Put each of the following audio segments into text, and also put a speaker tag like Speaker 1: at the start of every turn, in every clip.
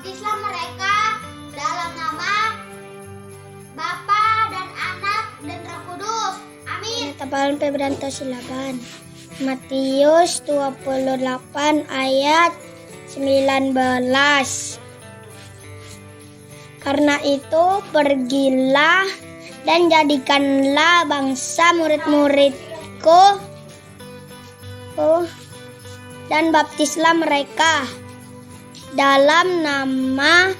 Speaker 1: baptislah mereka dalam nama Bapa dan Anak dan Roh Kudus. Amin.
Speaker 2: Tapalan Pebranto Silaban. Matius 28 ayat 19. Karena itu pergilah dan jadikanlah bangsa murid-muridku dan baptislah mereka dalam nama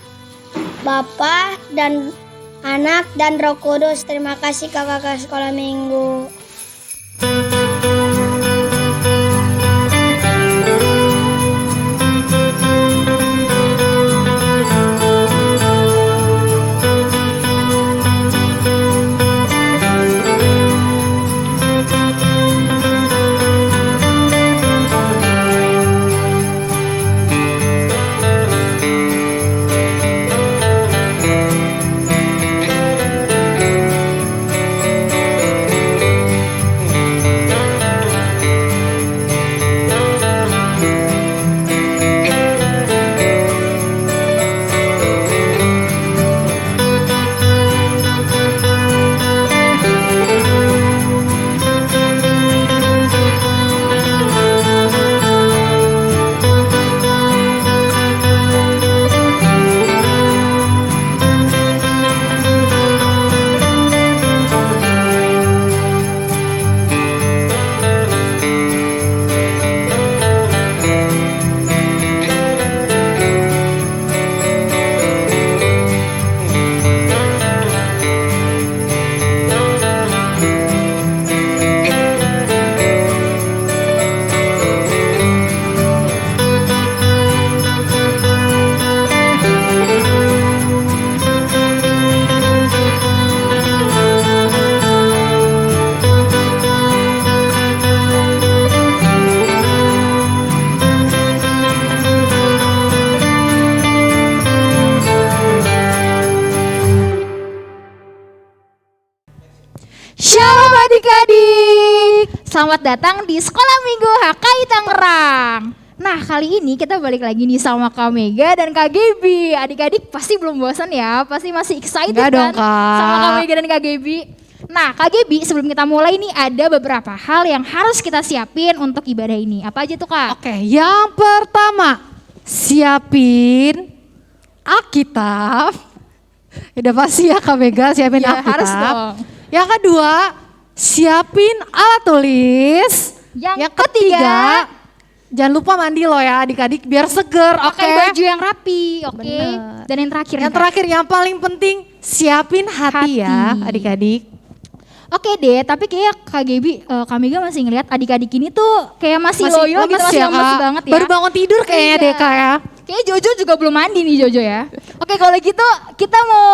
Speaker 2: Bapa dan Anak dan Roh Kudus. Terima kasih kakak sekolah minggu.
Speaker 3: Shalom adik-adik, selamat datang di Sekolah Minggu HKI Tangerang. Nah, kali ini kita balik lagi nih sama Kak Mega dan Kak Gaby. Adik-adik pasti belum bosan ya, pasti masih excited
Speaker 4: Enggak
Speaker 3: kan
Speaker 4: dong, Kak.
Speaker 3: sama Kak Mega dan Kak Gaby. Nah, Kak Gaby, sebelum kita mulai nih ada beberapa hal yang harus kita siapin untuk ibadah ini. Apa aja tuh, Kak?
Speaker 4: Oke, yang pertama siapin Alkitab. Udah pasti ya Kak Mega siapin
Speaker 3: Ya,
Speaker 4: Alkitab.
Speaker 3: harus dong.
Speaker 4: Yang kedua siapin alat tulis.
Speaker 3: Yang ketiga,
Speaker 4: jangan lupa mandi loh ya adik-adik biar seger. Oke.
Speaker 3: pakai baju yang rapi, oke.
Speaker 4: Bener.
Speaker 3: Dan yang terakhir,
Speaker 4: Yang
Speaker 3: nih, Kak.
Speaker 4: terakhir yang paling penting siapin hati ya
Speaker 3: Hati.
Speaker 4: adik-adik.
Speaker 3: Oke deh, tapi kayak Kak Gaby, Kak Mega masih ngeliat adik-adik ini tuh kayak masih loyo gitu,
Speaker 4: lemes
Speaker 3: masih lemes
Speaker 4: Kak.
Speaker 3: banget ya.
Speaker 4: Baru bangun tidur kayaknya
Speaker 3: Iya.
Speaker 4: deh Kak ya.
Speaker 3: Kayaknya Jojo juga belum mandi nih Jojo ya. Oke, kalau gitu kita mau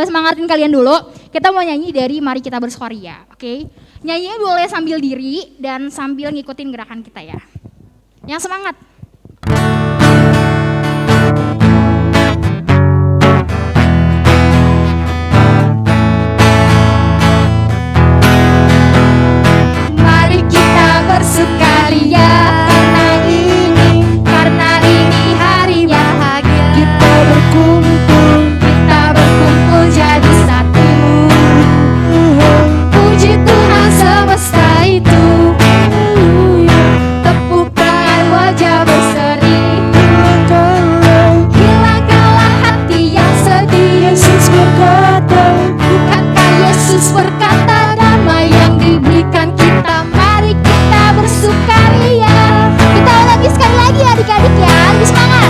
Speaker 3: semangatin kalian dulu. Kita mau nyanyi dari Mari Kita Bersukaria, oke? Nyanyinya boleh sambil diri dan sambil ngikutin gerakan kita ya. Yang semangat. Mari kita bersukaria karena ini hari bahagia. Kita berkumpul jadi satu. Puji Tuhan semesta itu. Tepuk tangan wajah berseri. Hilangkanlah hati yang sedih. Yesus berkata, bukankah Yesus berkata damai yang diberikan kita. Mari kita bersukaria. Kita lagi sekali lagi adik-adik ya, lebih semangat.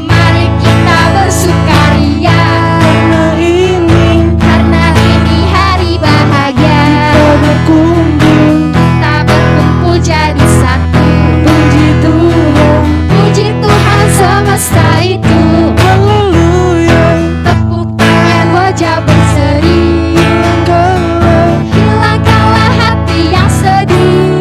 Speaker 3: Mari kita bersukaria karena ini hari bahagia. Kita berkumpul jadi satu. Puji Tuhan semesta itu. Tepuk tangan wajah berseri. Hilangkanlah hati yang sedih.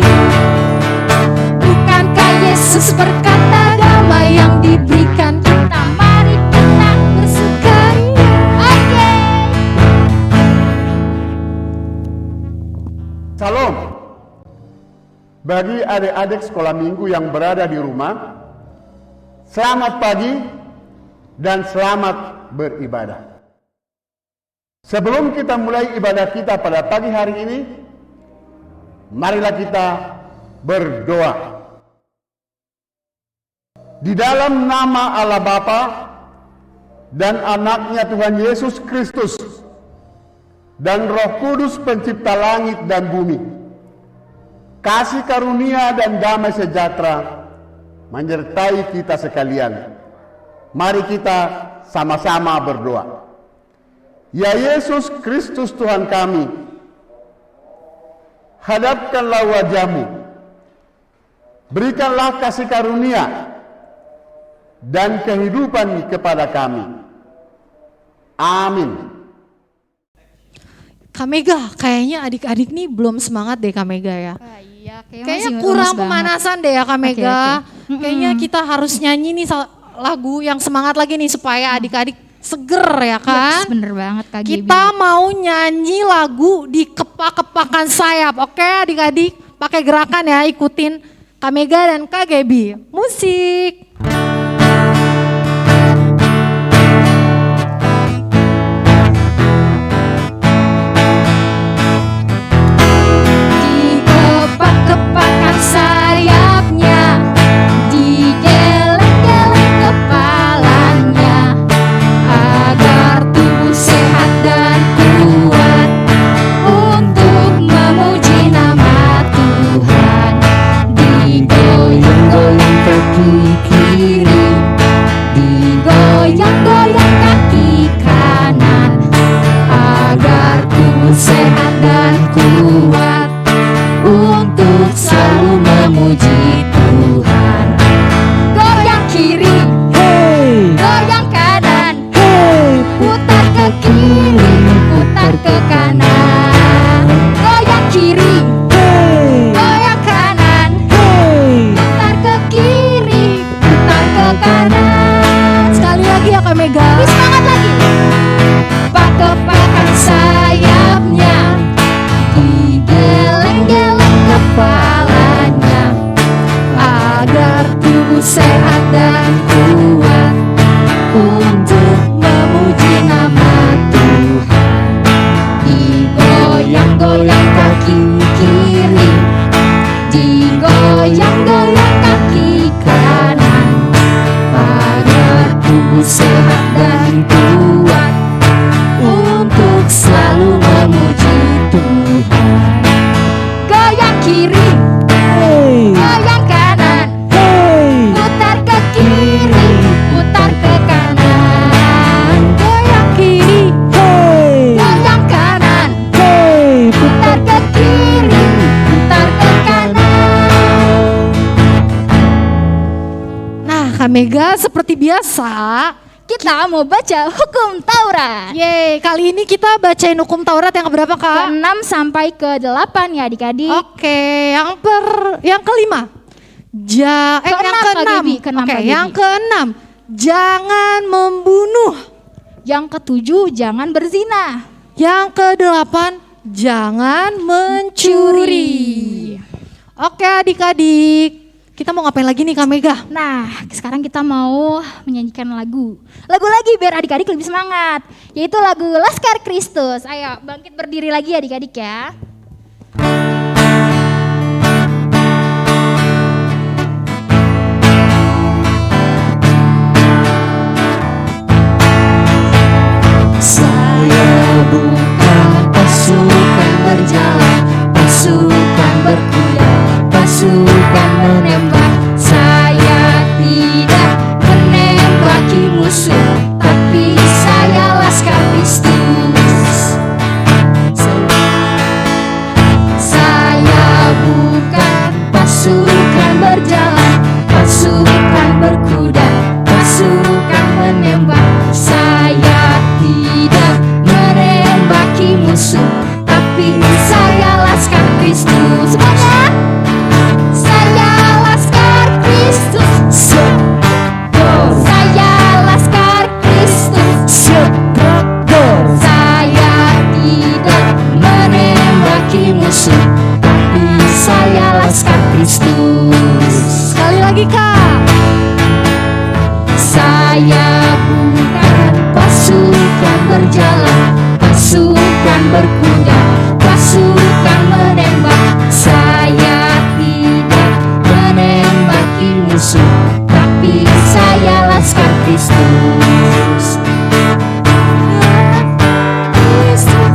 Speaker 3: Bukankah Yesus berkata damai yang diberikan kita. Mari kita bersukaria. Oke.
Speaker 5: Salam. Bagi adik-adik sekolah minggu yang berada di rumah, selamat pagi dan selamat beribadah. Sebelum kita mulai ibadah kita pada pagi hari ini, marilah kita berdoa. Di dalam nama Allah Bapa dan anaknya Tuhan Yesus Kristus dan Roh Kudus pencipta langit dan bumi, kasih karunia dan damai sejahtera menyertai kita sekalian. Mari kita sama-sama berdoa. Ya Yesus Kristus Tuhan kami, hadapkanlah wajah-Mu, berikanlah kasih karunia dan kehidupan kepada kami. Amin.
Speaker 4: Kak Mega, kayaknya adik-adik nih belum semangat deh Kak Mega ya.
Speaker 3: Iya,
Speaker 4: Kayaknya kurang pemanasan deh ya Kak Mega. Kayaknya kita harus nyanyi nih lagu yang semangat lagi nih supaya adik-adik seger ya kan.
Speaker 3: Yes, bener banget Kak Gaby.
Speaker 4: Kita mau nyanyi lagu di kepak-kepakan sayap. Oke adik-adik, pakai gerakan ya, ikutin Kak Mega dan Kak Gaby. Musik.
Speaker 3: Kepak-kepakan sayapnya, digeleng-geleng kepalanya, agar tubuh sehat dan kuat untuk memuji nama Tuhan. Digoyang-goyang kaki kiri, digoyang-goyang kaki kanan, agar tubuh sehat dan kuat untuk selalu memuji Tuhan. Goyang kiri, goyang kanan, putar ke kiri, putar ke kanan. Goyang kiri, goyang kanan, putar ke kiri, putar ke kanan.
Speaker 4: Sekali lagi ya Kak Mega.
Speaker 3: Lebih semangat lagi. Kepak-kepakan sayapnya, digeleng-geleng kepalanya, agar tubuh sehat dan kuat untuk memuji nama Tuhan. Digoyang-goyang kaki kiri, digoyang-goyang kaki kanan, agar tubuh sehat dan kuat untuk selalu memuji Tuhan. Goyang kiri, goyang kanan, putar ke kiri, putar ke kanan. Goyang kiri, goyang kanan, putar ke kiri, putar ke kanan.
Speaker 4: Nah Kak Mega, seperti biasa,
Speaker 3: Kita mau baca hukum Taurat.
Speaker 4: yeay, kali ini kita bacain hukum Taurat yang keberapa Kak?
Speaker 3: Ke-6 sampai ke-8 ya adik-adik.
Speaker 4: Oke, yang kelima. Yang
Speaker 3: Keenam, Kak
Speaker 4: keenam.
Speaker 3: Gaby, keenam,
Speaker 4: Oke,
Speaker 3: Kak
Speaker 4: yang
Speaker 3: Gaby.
Speaker 4: keenam. Jangan membunuh.
Speaker 3: Yang ke-7 jangan berzina.
Speaker 4: Yang kedelapan, jangan mencuri. Oke adik-adik, kita mau ngapain lagi nih Kak Mega?
Speaker 3: Nah, sekarang kita mau menyanyikan lagu. Lagu lagi biar adik-adik lebih semangat. Yaitu lagu Laskar Kristus. Ayo bangkit berdiri lagi adik-adik ya.
Speaker 6: Saya bukan pasukan berjalan, pasukan berkuda, pasukan menembak. Saya tidak menembaki musuh, tapi saya Laskar Kristus. Saya bukan pasukan berjalan, pasukan berkuda, pasukan menembak. Saya tidak menembaki musuh, tapi saya Laskar Kristus. Semuanya, saya Laskar Kristus. Saya Laskar Kristus. Saya tidak menembaki musuh, tapi saya Laskar Kristus.
Speaker 4: Sekali lagi Kak.
Speaker 6: Saya bukan musuh, tapi saya Laskar Kristus.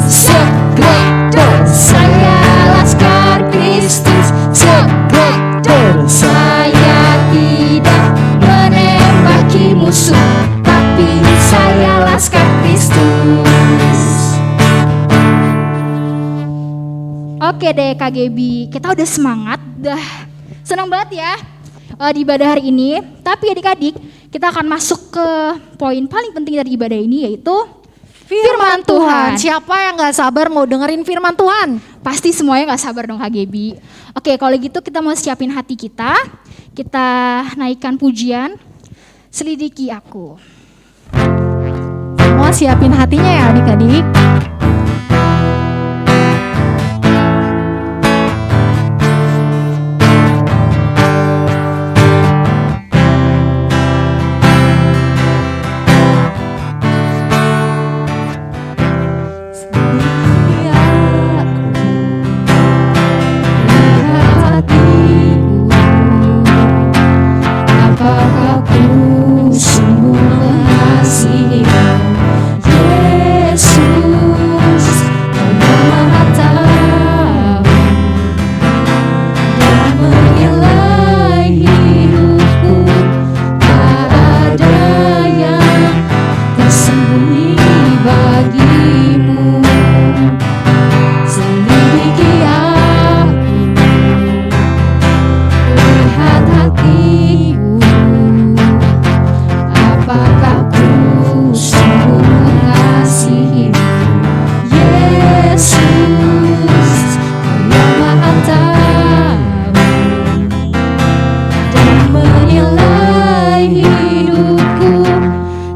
Speaker 6: Segregor, saya Laskar Kristus. Segregor, saya tidak menembaki musuh, tapi saya Laskar Kristus.
Speaker 3: Oke deh KGB, kita udah semangat, udah senang banget ya di ibadah hari ini. Tapi adik-adik, kita akan masuk ke poin paling penting dari ibadah ini, yaitu Firman Tuhan.
Speaker 4: Siapa yang gak sabar mau dengerin firman Tuhan?
Speaker 3: Pasti semuanya gak sabar dong KGB. Oke, kalau gitu kita mau siapin hati kita naikkan pujian, selidiki aku.
Speaker 4: Semua siapin hatinya ya adik-adik.
Speaker 6: Apakah ku sungguh mengasihimu, Yesus? Kau Maha tahu dan menilai hidupku. Tak ada yang tersembunyi bagimu. Selidiki aku, lihat hatiku. Apakah ku sungguh mengasihimu, Yesus? Kau yang Maha tahu dan menilai hidupku.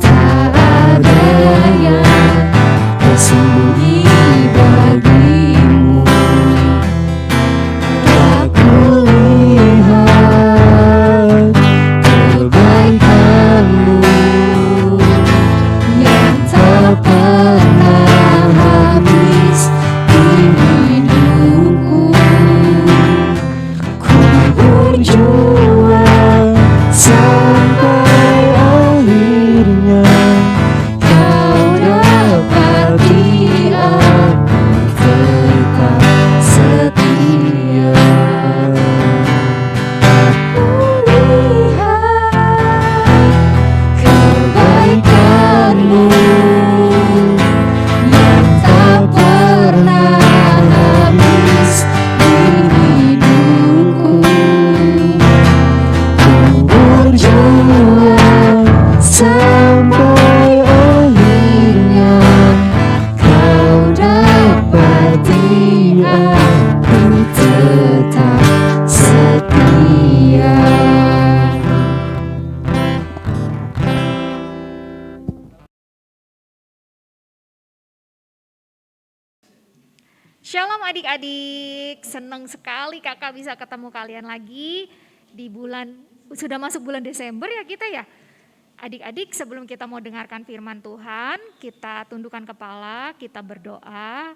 Speaker 6: Tak ada yang tersembunyi bagimu. Aku lihat kebaikanmu yang tak pernah habis di hidupku. Ku berjuang sampai akhirnya kau dapati aku tetap setia. Lihat kebaikanmu yang tak pernah habis di hidupku. Ku berjuang sampai akhirnya kau dapati aku tetap setia.
Speaker 7: Shalom adik-adik, senang sekali kakak bisa ketemu kalian lagi di sudah masuk bulan Desember ya kita ya. Adik-adik, sebelum kita mau dengarkan firman Tuhan, kita tundukkan kepala, kita berdoa.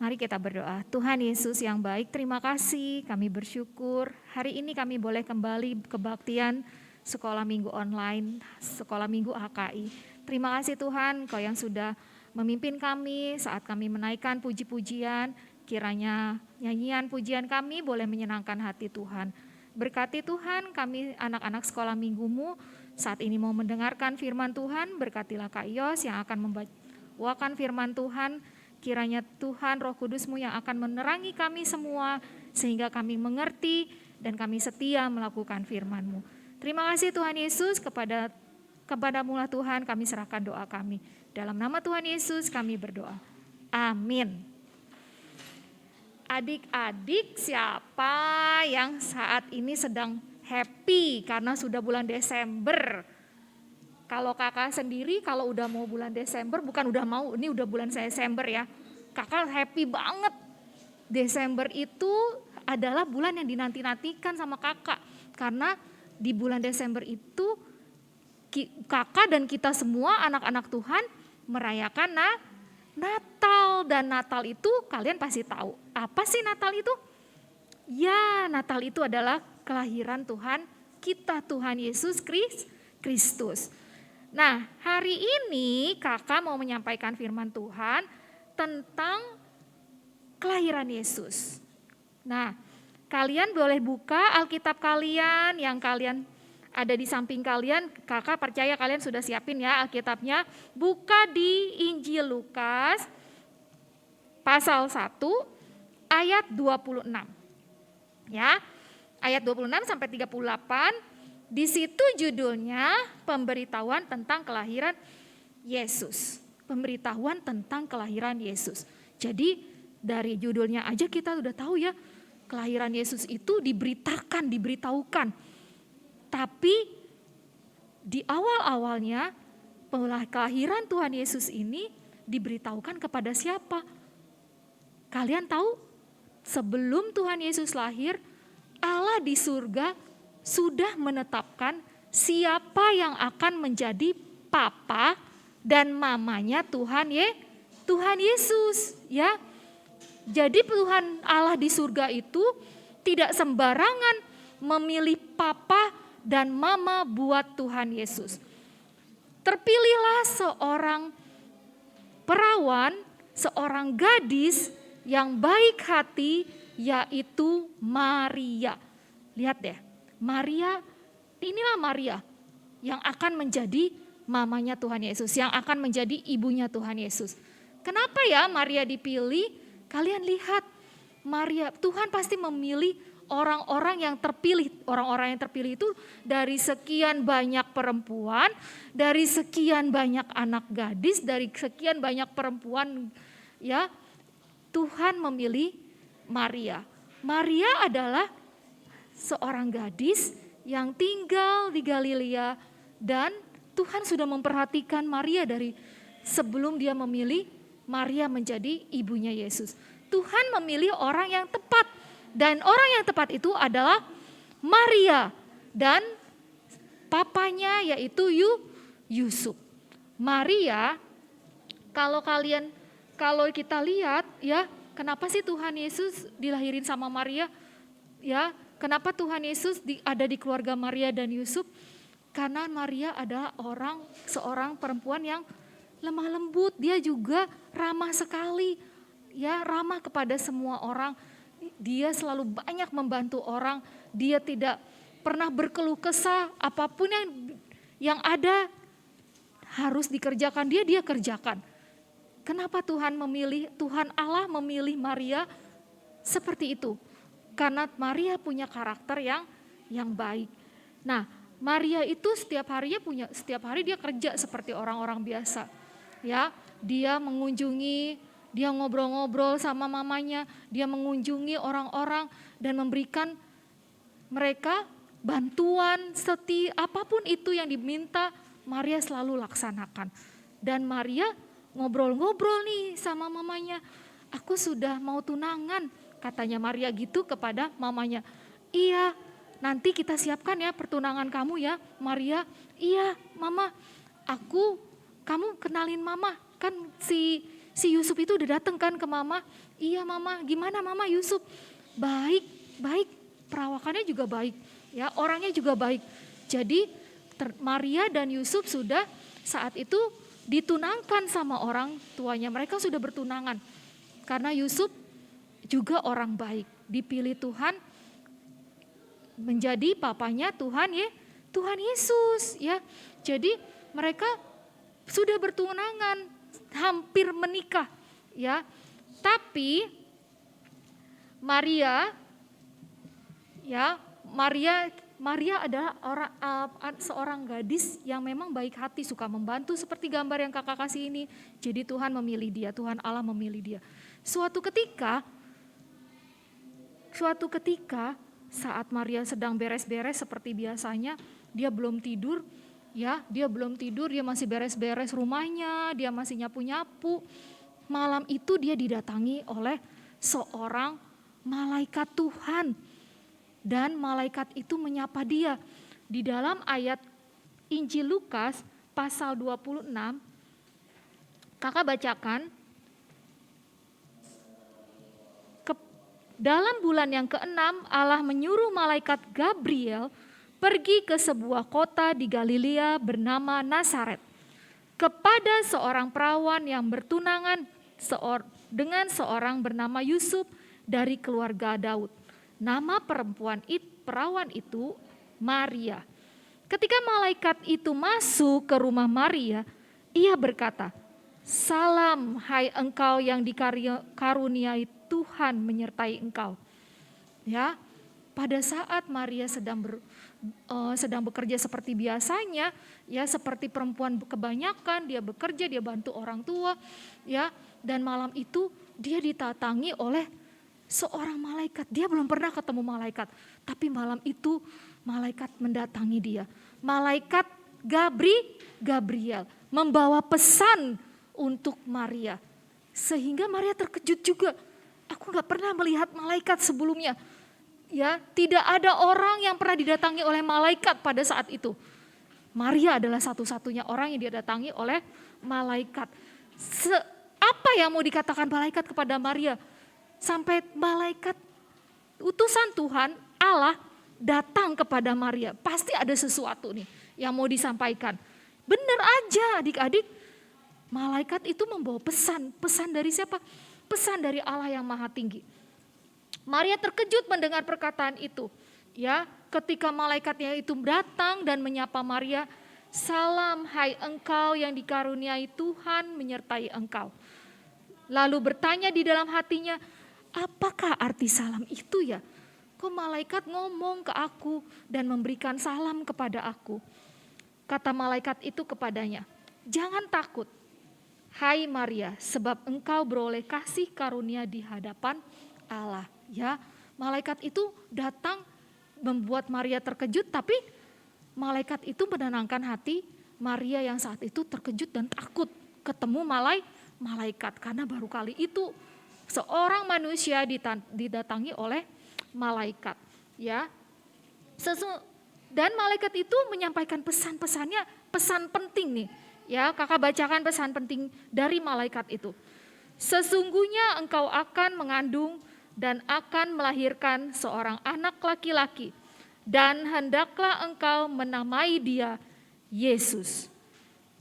Speaker 7: Mari kita berdoa. Tuhan Yesus yang baik, terima kasih, kami bersyukur. Hari ini kami boleh kembali kebaktian sekolah minggu online, sekolah minggu HKI. Terima kasih Tuhan, Kau yang sudah memimpin kami saat kami menaikkan puji-pujian. Kiranya nyanyian pujian kami boleh menyenangkan hati Tuhan. Berkati Tuhan kami anak-anak sekolah minggumu saat ini mau mendengarkan firman Tuhan. Berkatilah Kak Yos yang akan membawakan firman Tuhan. Kiranya Tuhan Roh Kudus-Mu yang akan menerangi kami semua sehingga kami mengerti dan kami setia melakukan firman-Mu. Terima kasih Tuhan Yesus, kepadamu lah Tuhan kami serahkan doa kami. Dalam nama Tuhan Yesus kami berdoa. Amin. Adik-adik, siapa yang saat ini sedang happy karena sudah bulan Desember? Kalau kakak sendiri, kalau udah mau bulan Desember, bukan udah mau, ini udah bulan Desember ya. Kakak happy banget. Desember itu adalah bulan yang dinanti-nantikan sama kakak. Karena di bulan Desember itu kakak dan kita semua anak-anak Tuhan merayakan Natal. Dan Natal itu kalian pasti tahu. Apa sih Natal itu? Ya, Natal itu adalah kelahiran Tuhan kita Tuhan Yesus Kristus. Nah, hari ini kakak mau menyampaikan firman Tuhan tentang kelahiran Yesus. Nah, kalian boleh buka Alkitab kalian yang kalian ada di samping kalian. Kakak percaya kalian sudah siapin ya Alkitabnya. Buka di Injil Lukas pasal 1 ayat 26. Ya. Ayat 26 sampai 38. Di situ judulnya pemberitahuan tentang kelahiran Yesus. Pemberitahuan tentang kelahiran Yesus. Jadi dari judulnya aja kita udah tahu ya, kelahiran Yesus itu diberitahukan. Tapi di awal-awalnya kelahiran Tuhan Yesus ini diberitahukan kepada siapa? Kalian tahu? Sebelum Tuhan Yesus lahir, Allah di surga sudah menetapkan siapa yang akan menjadi papa dan mamanya Tuhan Yesus, ya. Jadi Tuhan Allah di surga itu tidak sembarangan memilih papa dan mama buat Tuhan Yesus. Terpilihlah seorang perawan, seorang gadis yang baik hati, yaitu Maria. Lihat deh, inilah Maria yang akan menjadi mamanya Tuhan Yesus, yang akan menjadi ibunya Tuhan Yesus. Kenapa ya Maria dipilih? Kalian lihat, Tuhan pasti memilih orang-orang yang terpilih. Orang-orang yang terpilih itu dari sekian banyak perempuan, dari sekian banyak anak gadis, dari sekian banyak perempuan, ya. Tuhan memilih Maria. Maria adalah seorang gadis yang tinggal di Galilea dan Tuhan sudah memperhatikan Maria dari sebelum dia memilih Maria menjadi ibunya Yesus. Tuhan memilih orang yang tepat dan orang yang tepat itu adalah Maria dan papanya yaitu Yusuf. Maria, kalau kita lihat ya, kenapa sih Tuhan Yesus dilahirin sama Maria? Ya, kenapa Tuhan Yesus ada di keluarga Maria dan Yusuf? Karena Maria adalah seorang perempuan yang lemah lembut, dia juga ramah sekali, ya, ramah kepada semua orang. Dia selalu banyak membantu orang, dia tidak pernah berkeluh kesah, apapun yang ada harus dikerjakan dia kerjakan. Kenapa Tuhan Allah memilih Maria seperti itu? Karena Maria punya karakter yang baik. Nah, Maria itu setiap hari dia kerja seperti orang-orang biasa. Ya, dia mengunjungi, dia ngobrol-ngobrol sama mamanya, dia mengunjungi orang-orang dan memberikan mereka bantuan, apapun itu yang diminta, Maria selalu laksanakan. Dan Maria ngobrol-ngobrol nih sama mamanya. Aku sudah mau tunangan, katanya Maria gitu kepada mamanya. Iya, nanti kita siapkan ya pertunangan kamu ya Maria. Iya mama, kamu kenalin mama. Kan si Yusuf itu udah dateng kan ke mama. Iya mama, gimana mama Yusuf? Baik, perawakannya juga baik. Ya, orangnya juga baik. Jadi Maria dan Yusuf sudah saat itu ditunangkan sama orang tuanya. Mereka sudah bertunangan. Karena Yusuf juga orang baik, dipilih Tuhan menjadi papanya Tuhan Yesus ya. Jadi mereka sudah bertunangan, hampir menikah ya. Tapi Maria adalah seorang gadis yang memang baik hati, suka membantu seperti gambar yang kakak kasih ini. Jadi Tuhan memilih dia, Tuhan Allah memilih dia. Suatu ketika saat Maria sedang beres-beres seperti biasanya, dia belum tidur, dia masih beres-beres rumahnya, dia masih nyapu-nyapu. Malam itu dia didatangi oleh seorang malaikat Tuhan. Dan malaikat itu menyapa dia. Di dalam ayat Injil Lukas pasal 26, kakak bacakan. Dalam bulan yang ke-6 Allah menyuruh malaikat Gabriel pergi ke sebuah kota di Galilea bernama Nazaret, kepada seorang perawan yang bertunangan dengan seorang bernama Yusuf dari keluarga Daud. Nama perawan itu Maria. Ketika malaikat itu masuk ke rumah Maria, ia berkata, "Salam, hai engkau yang dikaruniai Tuhan menyertai engkau." Ya, pada saat Maria sedang bekerja seperti biasanya, ya seperti perempuan kebanyakan, dia bekerja, dia bantu orang tua, ya. Dan malam itu dia didatangi oleh seorang malaikat. Dia belum pernah ketemu malaikat, tapi malam itu malaikat mendatangi dia. Malaikat Gabriel membawa pesan untuk Maria, sehingga Maria terkejut juga. Aku nggak pernah melihat malaikat sebelumnya. Ya, tidak ada orang yang pernah didatangi oleh malaikat pada saat itu. Maria adalah satu-satunya orang yang didatangi oleh malaikat. Apa yang mau dikatakan malaikat kepada Maria? Sampai malaikat utusan Tuhan Allah datang kepada Maria. Pasti ada sesuatu nih yang mau disampaikan. Benar aja adik-adik. Malaikat itu membawa pesan. Pesan dari siapa? Pesan dari Allah yang Maha Tinggi. Maria terkejut mendengar perkataan itu. Ya, ketika malaikatnya itu datang dan menyapa Maria, "Salam, hai engkau yang dikaruniai Tuhan menyertai engkau." Lalu bertanya di dalam hatinya, apakah arti salam itu ya? Kok malaikat ngomong ke aku dan memberikan salam kepada aku? Kata malaikat itu kepadanya, "Jangan takut, hai Maria, sebab engkau beroleh kasih karunia di hadapan Allah." Ya, malaikat itu datang membuat Maria terkejut, tapi malaikat itu menenangkan hati Maria yang saat itu terkejut dan takut ketemu malaikat, karena baru kali itu seorang manusia didatangi oleh malaikat. Ya, dan malaikat itu menyampaikan pesan-pesannya, pesan penting nih. Ya, kakak bacakan pesan penting dari malaikat itu. "Sesungguhnya engkau akan mengandung dan akan melahirkan seorang anak laki-laki, dan hendaklah engkau menamai dia Yesus.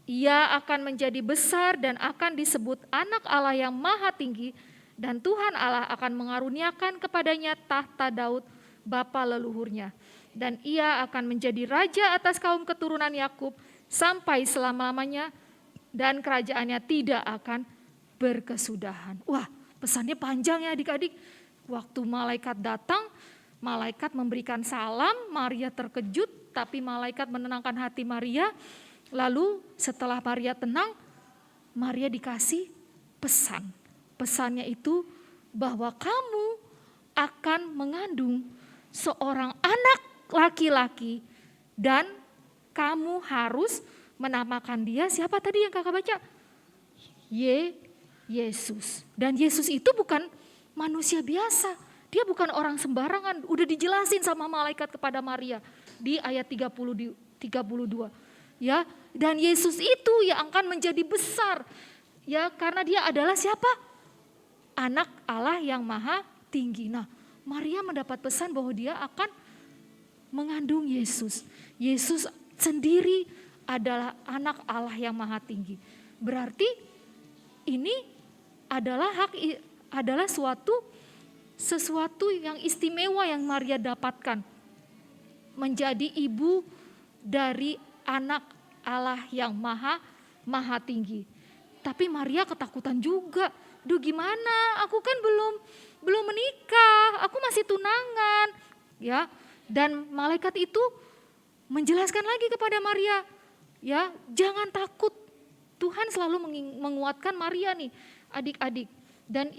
Speaker 7: Ia akan menjadi besar dan akan disebut Anak Allah yang Maha Tinggi, dan Tuhan Allah akan mengaruniakan kepadanya tahta Daud bapa leluhurnya, dan ia akan menjadi raja atas kaum keturunan Yakub sampai selama-lamanya, dan kerajaannya tidak akan berkesudahan." Wah, pesannya panjang ya adik-adik. Waktu malaikat datang, malaikat memberikan salam, Maria terkejut, tapi malaikat menenangkan hati Maria. Lalu setelah Maria tenang, Maria dikasih pesan. Pesannya itu bahwa kamu akan mengandung seorang anak laki-laki dan kamu harus menamakan dia, siapa tadi yang kakak baca? Yesus. Dan Yesus itu bukan manusia biasa. Dia bukan orang sembarangan. Udah dijelasin sama malaikat kepada Maria di ayat 32. Ya, dan Yesus itu yang akan menjadi besar. Ya, karena dia adalah siapa? Anak Allah yang Maha Tinggi. Nah, Maria mendapat pesan bahwa dia akan mengandung Yesus. Yesus sendiri adalah anak Allah yang Maha Tinggi. Berarti ini adalah sesuatu yang istimewa yang Maria dapatkan. Menjadi ibu dari anak Allah yang Maha Tinggi. Tapi Maria ketakutan juga. Duh, gimana? Aku kan belum menikah, aku masih tunangan. Ya, dan malaikat itu menjelaskan lagi kepada Maria, ya, jangan takut. Tuhan selalu menguatkan Maria nih, adik-adik. Dan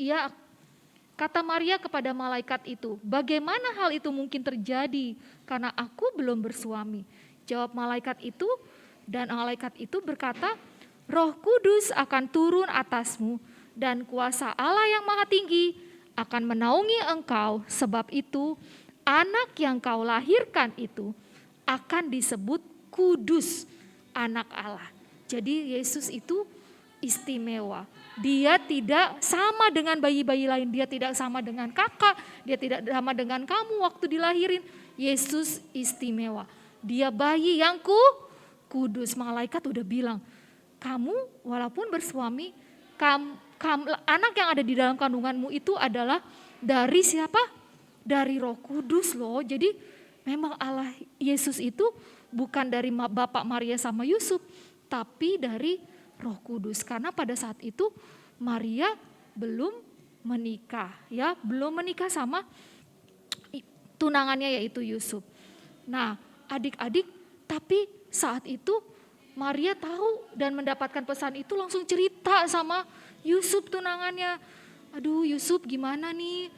Speaker 7: kata Maria kepada malaikat itu, "Bagaimana hal itu mungkin terjadi karena aku belum bersuami?" Jawab malaikat itu, dan malaikat itu berkata, "Roh Kudus akan turun atasmu dan kuasa Allah yang Maha Tinggi akan menaungi engkau, sebab itu anak yang kau lahirkan itu akan disebut kudus, anak Allah." Jadi Yesus itu istimewa. Dia tidak sama dengan bayi-bayi lain. Dia tidak sama dengan kakak. Dia tidak sama dengan kamu waktu dilahirin. Yesus istimewa. dia bayi yang kudus. Malaikat udah bilang, kamu walaupun bersuami, anak yang ada di dalam kandunganmu itu adalah dari siapa? Dari Roh Kudus loh. Jadi memang Allah Yesus itu bukan dari Bapak Maria sama Yusuf, tapi dari Roh Kudus. Karena pada saat itu Maria belum menikah, ya, belum menikah sama tunangannya yaitu Yusuf. Nah, adik-adik, tapi saat itu Maria tahu dan mendapatkan pesan itu langsung cerita sama Yusuf tunangannya. Aduh Yusuf, gimana nih?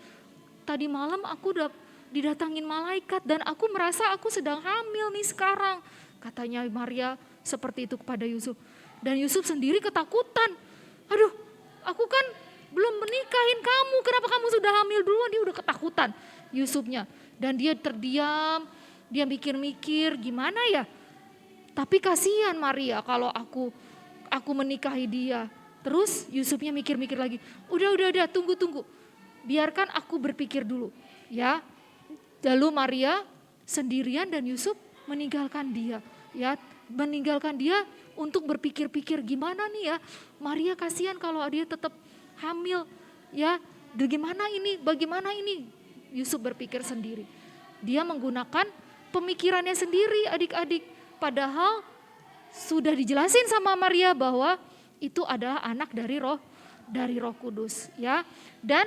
Speaker 7: Tadi malam aku udah didatangin malaikat dan aku merasa aku sedang hamil nih sekarang. Katanya Maria seperti itu kepada Yusuf. Dan Yusuf sendiri ketakutan. Aduh, aku kan belum menikahin kamu, kenapa kamu sudah hamil duluan? Dia udah ketakutan Yusufnya. Dan dia terdiam, dia mikir-mikir gimana ya. Tapi kasihan Maria kalau aku menikahi dia. Terus Yusufnya mikir-mikir lagi. Udah, tunggu. Biarkan aku berpikir dulu, ya. Lalu Maria sendirian dan Yusuf meninggalkan dia, ya. Meninggalkan dia untuk berpikir-pikir gimana nih ya. Maria kasihan kalau dia tetap hamil, ya. Bagaimana ini? Yusuf berpikir sendiri. Dia menggunakan pemikirannya sendiri, adik-adik. Padahal sudah dijelasin sama Maria bahwa itu adalah anak dari Roh Kudus, ya. Dan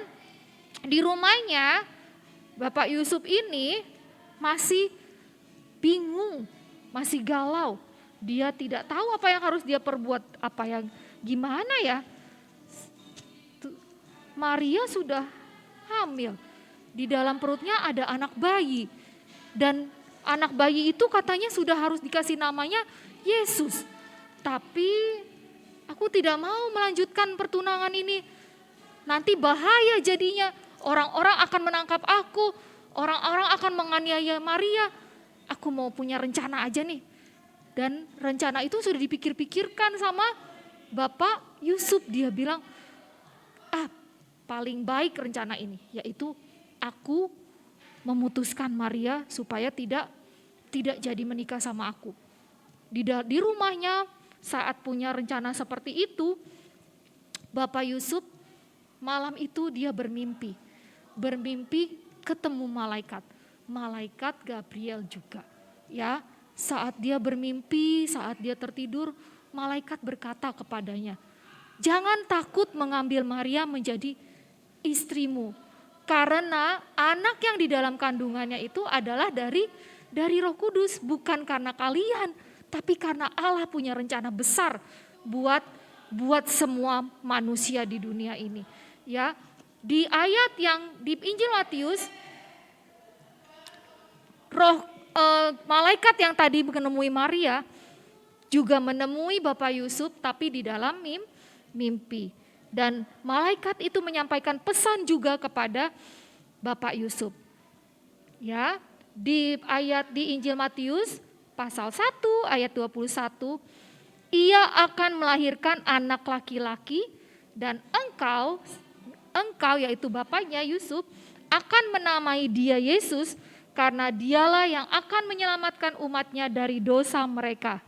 Speaker 7: di rumahnya Bapak Yusuf ini masih bingung, masih galau. Dia tidak tahu apa yang harus dia perbuat, gimana ya. Maria sudah hamil. Di dalam perutnya ada anak bayi. Dan anak bayi itu katanya sudah harus dikasih namanya Yesus. Tapi aku tidak mau melanjutkan pertunangan ini. Nanti bahaya jadinya. Orang-orang akan menangkap aku. Orang-orang akan menganiaya Maria. Aku mau punya rencana aja nih. Dan rencana itu sudah dipikir-pikirkan sama Bapak Yusuf. Dia bilang, paling baik rencana ini. Yaitu aku memutuskan Maria supaya tidak jadi menikah sama aku. Di rumahnya saat punya rencana seperti itu, Bapak Yusuf malam itu dia bermimpi ketemu malaikat Gabriel juga, ya. Saat dia bermimpi, saat dia tertidur, malaikat berkata kepadanya, jangan takut mengambil Maria menjadi istrimu, karena anak yang di dalam kandungannya itu adalah dari Roh Kudus, bukan karena kalian, tapi karena Allah punya rencana besar buat semua manusia di dunia ini, ya. Di ayat yang di Injil Matius, malaikat yang tadi menemui Maria juga menemui Bapak Yusuf, tapi di dalam mimpi. Dan malaikat itu menyampaikan pesan juga kepada Bapak Yusuf. Ya, di Injil Matius pasal 1 ayat 21, ia akan melahirkan anak laki-laki dan engkau yaitu bapaknya Yusuf akan menamai dia Yesus, karena dialah yang akan menyelamatkan umatnya dari dosa mereka.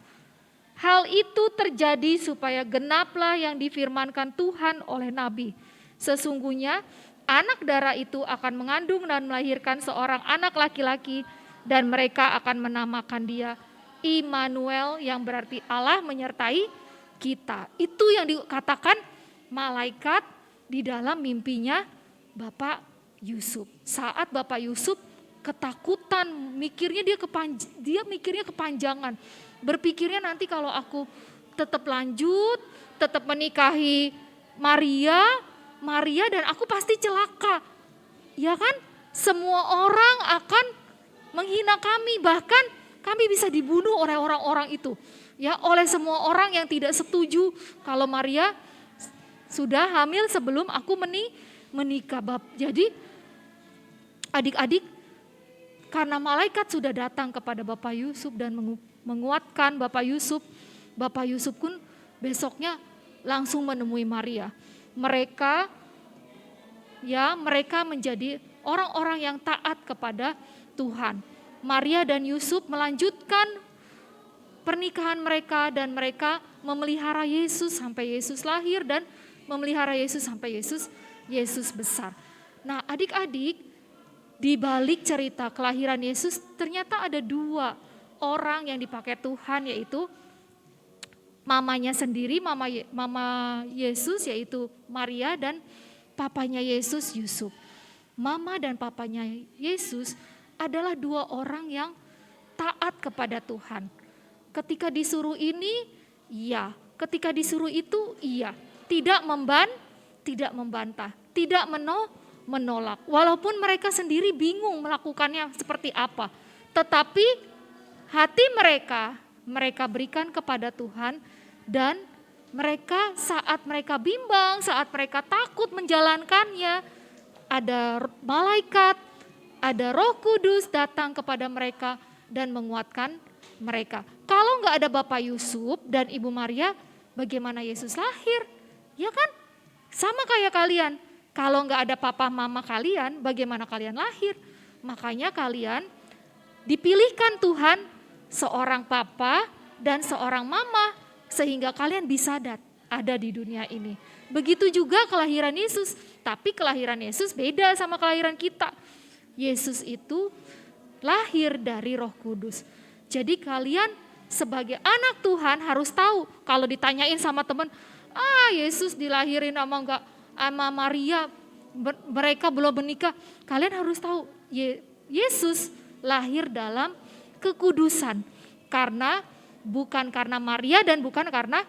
Speaker 7: Hal itu terjadi supaya genaplah yang difirmankan Tuhan oleh Nabi. Sesungguhnya anak darah itu akan mengandung dan melahirkan seorang anak laki-laki, dan mereka akan menamakan dia Immanuel, yang berarti Allah menyertai kita. Itu yang dikatakan malaikat di dalam mimpinya Bapak Yusuf. Saat Bapak Yusuf ketakutan, dia mikirnya kepanjangan. Berpikirnya nanti kalau aku tetap menikahi Maria dan aku pasti celaka. Ya kan? Semua orang akan menghina kami, bahkan kami bisa dibunuh oleh orang-orang itu. Ya, oleh semua orang yang tidak setuju kalau Maria sudah hamil sebelum aku menikah. Jadi adik-adik, karena malaikat sudah datang kepada Bapak Yusuf dan menguatkan Bapak Yusuf pun besoknya langsung menemui Maria. Mereka menjadi orang-orang yang taat kepada Tuhan. Maria dan Yusuf melanjutkan pernikahan mereka dan mereka memelihara Yesus sampai Yesus lahir dan memelihara Yesus sampai Yesus besar. Nah, adik-adik, di balik cerita kelahiran Yesus ternyata ada 2 orang yang dipakai Tuhan, yaitu mamanya sendiri, mama Yesus yaitu Maria, dan papanya Yesus Yusuf. Mama dan papanya Yesus adalah 2 orang yang taat kepada Tuhan. Ketika disuruh ini, iya. Ketika disuruh itu, iya. Tidak membantah, tidak menolak. Walaupun mereka sendiri bingung melakukannya seperti apa. Tetapi hati mereka berikan kepada Tuhan, dan mereka saat mereka bimbang, saat mereka takut menjalankannya, ada malaikat, ada Roh Kudus datang kepada mereka dan menguatkan mereka. Kalau nggak ada Bapak Yusuf dan Ibu Maria, bagaimana Yesus lahir? Ya kan? Sama kayak kalian. Kalau nggak ada papa mama kalian, bagaimana kalian lahir? Makanya kalian dipilihkan Tuhan seorang papa dan seorang mama sehingga kalian bisa ada di dunia ini. Begitu juga kelahiran Yesus, tapi kelahiran Yesus beda sama kelahiran kita. Yesus itu lahir dari Roh Kudus. Jadi kalian sebagai anak Tuhan harus tahu, kalau ditanyain sama teman, Yesus dilahirin sama Maria, mereka belum menikah. Kalian harus tahu, Yesus lahir dalam kekudusan. Bukan karena Maria dan bukan karena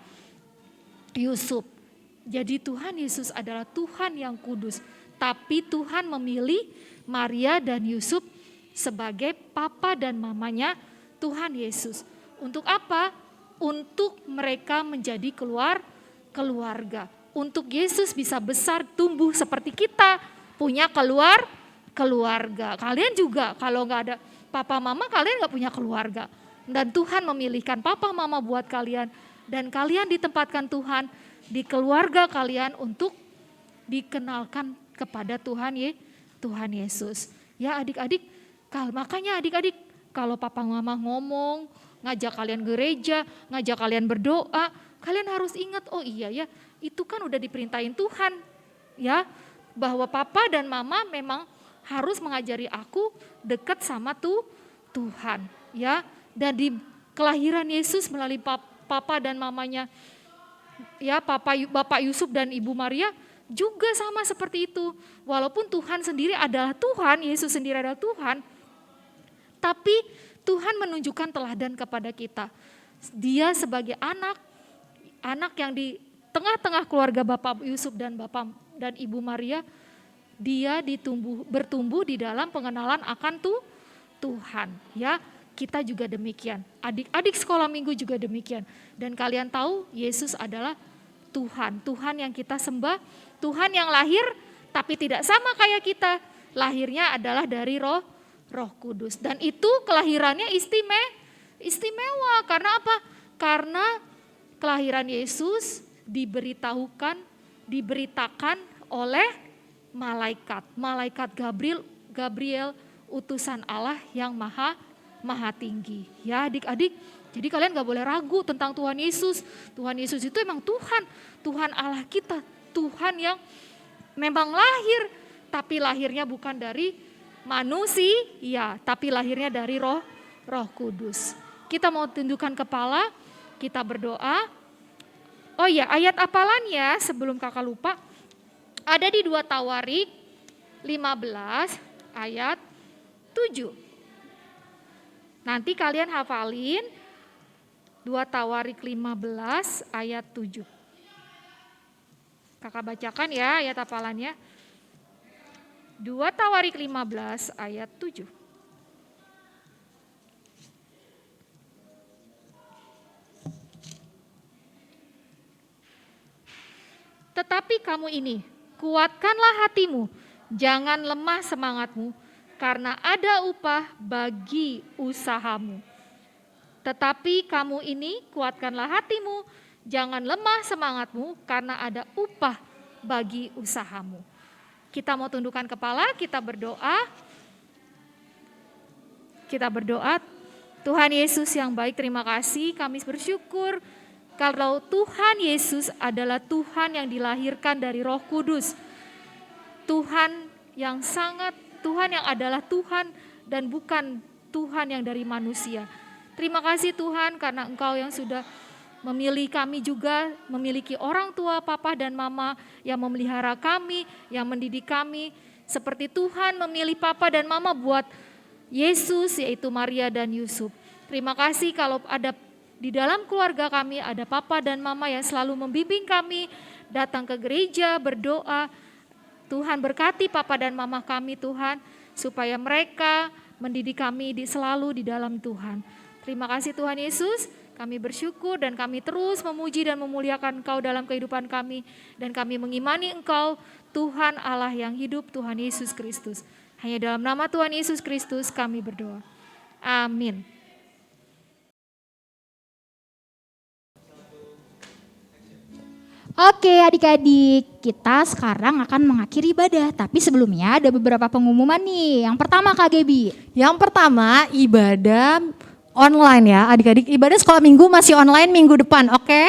Speaker 7: Yusuf. Jadi Tuhan Yesus adalah Tuhan yang kudus. Tapi Tuhan memilih Maria dan Yusuf sebagai papa dan mamanya Tuhan Yesus. Untuk apa? Untuk mereka menjadi keluarga. Untuk Yesus bisa besar, tumbuh seperti kita, punya keluarga. Kalian juga kalau nggak ada papa mama, kalian nggak punya keluarga. Dan Tuhan memilihkan papa mama buat kalian. Dan kalian ditempatkan Tuhan di keluarga kalian untuk dikenalkan kepada Tuhan Yesus. Ya adik-adik, makanya adik-adik kalau papa mama ngomong, ngajak kalian gereja, ngajak kalian berdoa, kalian harus ingat, oh iya ya, itu kan udah diperintahin Tuhan. Ya, bahwa papa dan mama memang harus mengajari aku dekat sama Tuhan. Ya, dan di kelahiran Yesus melalui papa dan mamanya, ya Bapak Yusuf dan Ibu Maria juga sama seperti itu. Walaupun Tuhan sendiri adalah Tuhan, Yesus sendiri adalah Tuhan, tapi Tuhan menunjukkan teladan kepada kita. Dia sebagai anak yang di tengah-tengah keluarga Bapak Yusuf dan Ibu Maria, dia bertumbuh di dalam pengenalan akan Tuhan. Ya, kita juga demikian. Adik-adik sekolah minggu juga demikian. Dan kalian tahu Yesus adalah Tuhan yang kita sembah, Tuhan yang lahir tapi tidak sama kayak kita. Lahirnya adalah dari Roh Kudus. Dan itu kelahirannya istimewa. Karena apa? Karena kelahiran Yesus diberitakan oleh malaikat Gabriel, utusan Allah yang maha tinggi. Ya adik-adik, jadi kalian gak boleh ragu tentang Tuhan Yesus. Tuhan Yesus itu emang Tuhan Allah kita. Tuhan yang memang lahir, tapi lahirnya bukan dari manusia, tapi lahirnya dari Roh Kudus. Kita mau tundukkan kepala, kita berdoa. Oh iya, ayat hafalannya sebelum kakak lupa, ada di 2 Tawarik 15 ayat 7. Nanti kalian hafalin 2 Tawarik 15 ayat 7. Kakak bacakan ya ayat hafalannya. 2 Tawarik 15 ayat 7. Tetapi kamu ini, kuatkanlah hatimu, jangan lemah semangatmu, karena ada upah bagi usahamu. Tetapi kamu ini, kuatkanlah hatimu, jangan lemah semangatmu, karena ada upah bagi usahamu. Kita mau tundukkan kepala, kita berdoa. Kita berdoa. Tuhan Yesus yang baik, terima kasih. Kami bersyukur kalau Tuhan Yesus adalah Tuhan yang dilahirkan dari Roh Kudus. Tuhan yang adalah Tuhan dan bukan Tuhan yang dari manusia. Terima kasih Tuhan karena Engkau yang sudah memilih kami juga, memiliki orang tua, papa dan mama yang memelihara kami, yang mendidik kami. Seperti Tuhan memilih papa dan mama buat Yesus, yaitu Maria dan Yusuf. Terima kasih kalau ada di dalam keluarga kami, ada papa dan mama yang selalu membimbing kami, datang ke gereja, berdoa. Tuhan berkati papa dan mama kami Tuhan, supaya mereka mendidik kami selalu di dalam Tuhan. Terima kasih Tuhan Yesus, kami bersyukur dan kami terus memuji dan memuliakan Engkau dalam kehidupan kami. Dan kami mengimani Engkau, Tuhan Allah yang hidup, Tuhan Yesus Kristus. Hanya dalam nama Tuhan Yesus Kristus kami berdoa. Amin.
Speaker 3: Oke adik-adik, kita sekarang akan mengakhiri ibadah. Tapi sebelumnya ada beberapa pengumuman nih. Yang pertama Kak Gebi.
Speaker 4: Yang pertama ibadah online ya adik-adik. Ibadah sekolah minggu masih online minggu depan, oke?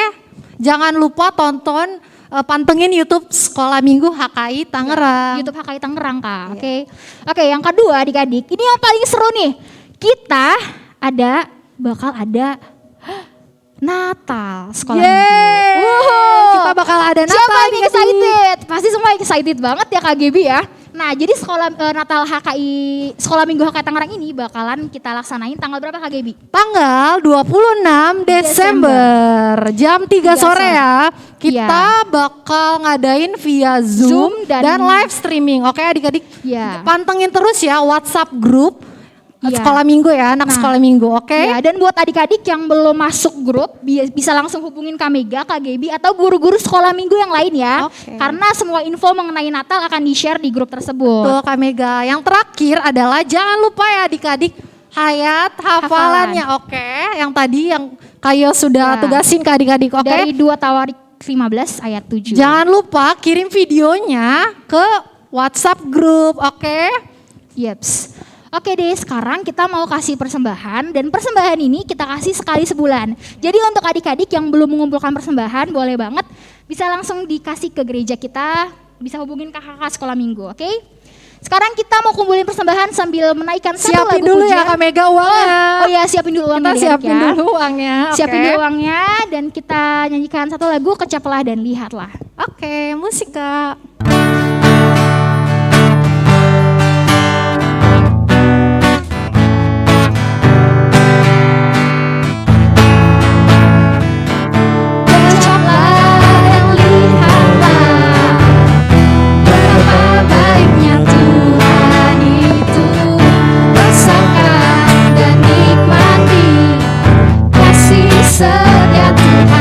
Speaker 4: Jangan lupa tonton, pantengin YouTube Sekolah Minggu HKI Tangerang.
Speaker 3: YouTube HKI Tangerang Kak, oke. Oke, yang kedua adik-adik, ini yang paling seru nih. Kita bakal ada Natal sekolah minggu.
Speaker 4: Kita bakal ada Natal.
Speaker 3: Siapa yang excited? Pasti semua excited banget ya Kak Gebi ya. Nah jadi Natal HKI, Sekolah Minggu HKI Tangerang ini bakalan kita laksanain tanggal berapa Kak Gebi?
Speaker 4: Tanggal 26 Desember jam 3 sore ya. Kita bakal ngadain via Zoom dan live streaming. Oke adik-adik, pantengin terus ya WhatsApp grup. Sekolah minggu ya, anak sekolah minggu, oke?
Speaker 3: Ya, dan buat adik-adik yang belum masuk grup, bisa langsung hubungin Kak Mega, Kak Gebi, atau guru-guru sekolah minggu yang lain ya. Karena semua info mengenai Natal akan di-share di grup tersebut.
Speaker 4: Tuh Kak Mega, yang terakhir adalah jangan lupa ya adik-adik, hayat hafalannya, oke? Yang tadi yang Kayo sudah tugasin ke adik-adik, oke?
Speaker 3: Dari 2 Tawarik 15 ayat 7.
Speaker 4: Jangan lupa kirim videonya ke WhatsApp grup, oke?
Speaker 3: Yeps. Oke deh, sekarang kita mau kasih persembahan dan persembahan ini kita kasih sekali sebulan. Jadi untuk adik-adik yang belum mengumpulkan persembahan boleh banget bisa langsung dikasih ke gereja kita, bisa hubungin kakak sekolah minggu, oke? Sekarang kita mau kumpulin persembahan sambil menaikkan satu lagu
Speaker 4: siapin dulu
Speaker 3: pujian.
Speaker 4: ya Kak Mega uangnya.
Speaker 3: Oh iya siapin dulu uangnya.
Speaker 4: Kita siapin dulu uangnya.
Speaker 3: Siapin dulu uangnya dan kita nyanyikan satu lagu Kecaplah dan Lihatlah.
Speaker 4: Oke, musik Kak.
Speaker 3: Setia Tuhan, ucaplah dan lihatlah betapa baiknya Tuhan itu. Rasakan dan nikmati kasih setia Tuhan.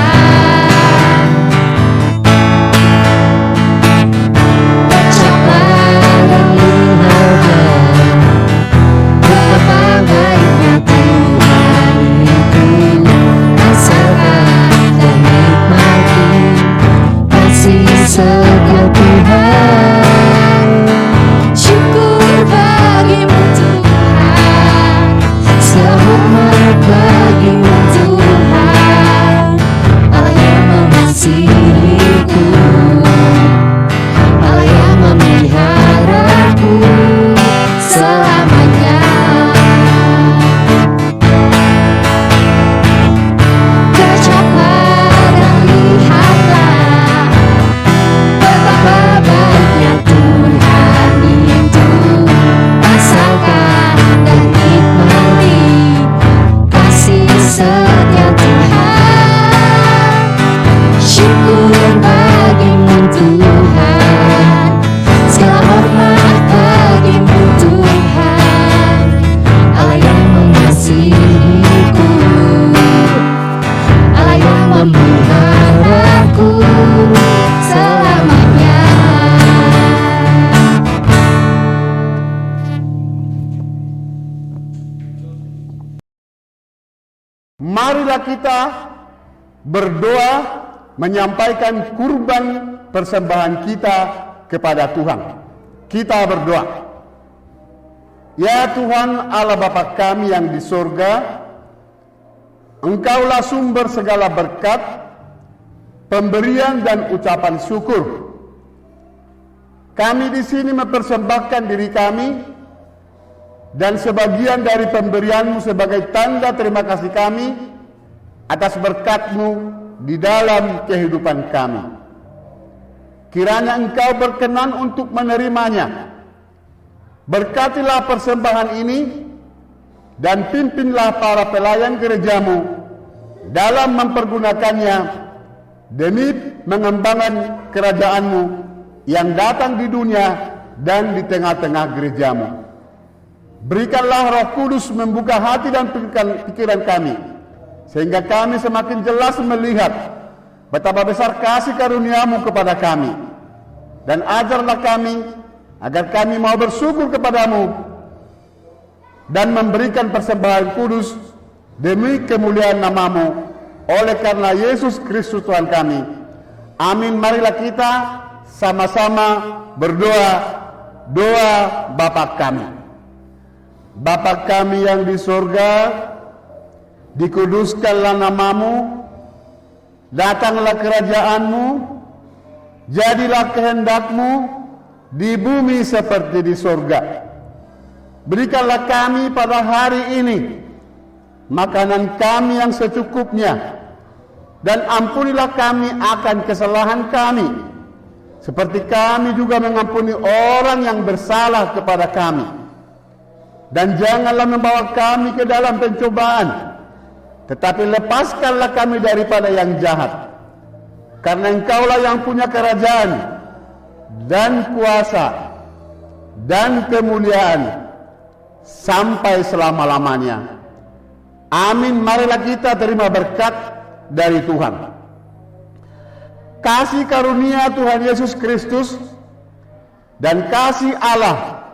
Speaker 3: Syukur bagimu Tuhan, selamat bagimu Tuhan, Allah yang mengasihiku, Allah yang memeliharaku selamanya. Kecaplah dan lihatlah betapa baiknya Tuhan itu. Rasakan dan nikmati kasih setia Tuhan. Syukur bagimu Tuhan, segala hormat bagimu Tuhan, Allah yang mengasihiku, Allah yang memeliharaku selamanya.
Speaker 5: Marilah kita berdoa menyampaikan kurban persembahan kita kepada Tuhan. Kita berdoa. Ya Tuhan Allah Bapa kami yang di surga, Engkaulah sumber segala berkat, pemberian dan ucapan syukur. Kami di sini mempersembahkan diri kami dan sebagian dari pemberian-Mu sebagai tanda terima kasih kami atas berkat-Mu di dalam kehidupan kami. Kiranya Engkau berkenan untuk menerimanya. Berkatilah persembahan ini dan pimpinlah para pelayan gereja-Mu dalam mempergunakannya demi mengembangkan kerajaan-Mu yang datang di dunia dan di tengah-tengah gereja-Mu. Berikanlah Roh Kudus membuka hati dan pikiran kami, sehingga kami semakin jelas melihat betapa besar kasih karunia-Mu kepada kami. Dan ajarlah kami agar kami mau bersyukur kepadamu dan memberikan persembahan kudus demi kemuliaan namamu oleh karena Yesus Kristus Tuhan kami. Amin. Marilah kita sama-sama berdoa doa Bapa kami. Bapa kami yang di surga, dikuduskanlah namamu, datanglah kerajaanmu, jadilah kehendakmu di bumi seperti di surga. Berikanlah kami pada hari ini makanan kami yang secukupnya, dan ampunilah kami akan kesalahan kami, seperti kami juga mengampuni orang yang bersalah kepada kami. Dan janganlah membawa kami ke dalam pencobaan, tetapi lepaskanlah kami daripada yang jahat. Karena Engkaulah yang punya kerajaan dan kuasa dan kemuliaan sampai selama-lamanya. Amin. Marilah kita terima berkat dari Tuhan. Kasih karunia Tuhan Yesus Kristus dan kasih Allah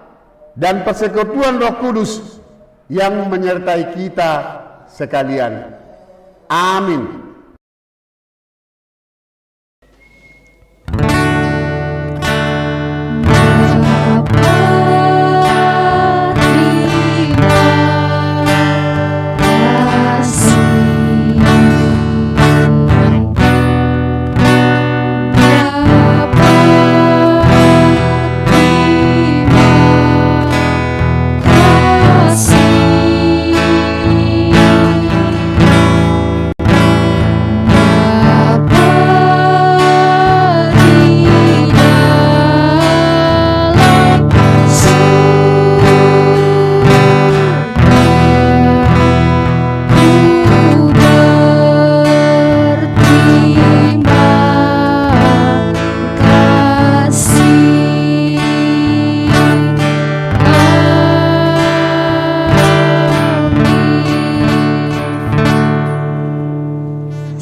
Speaker 5: dan persekutuan Roh Kudus yang menyertai kita sekalian. Amin.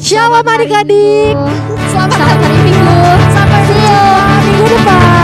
Speaker 4: Shalom adik-adik.
Speaker 3: Selamat hari Minggu.
Speaker 4: Sampai jumpa minggu depan.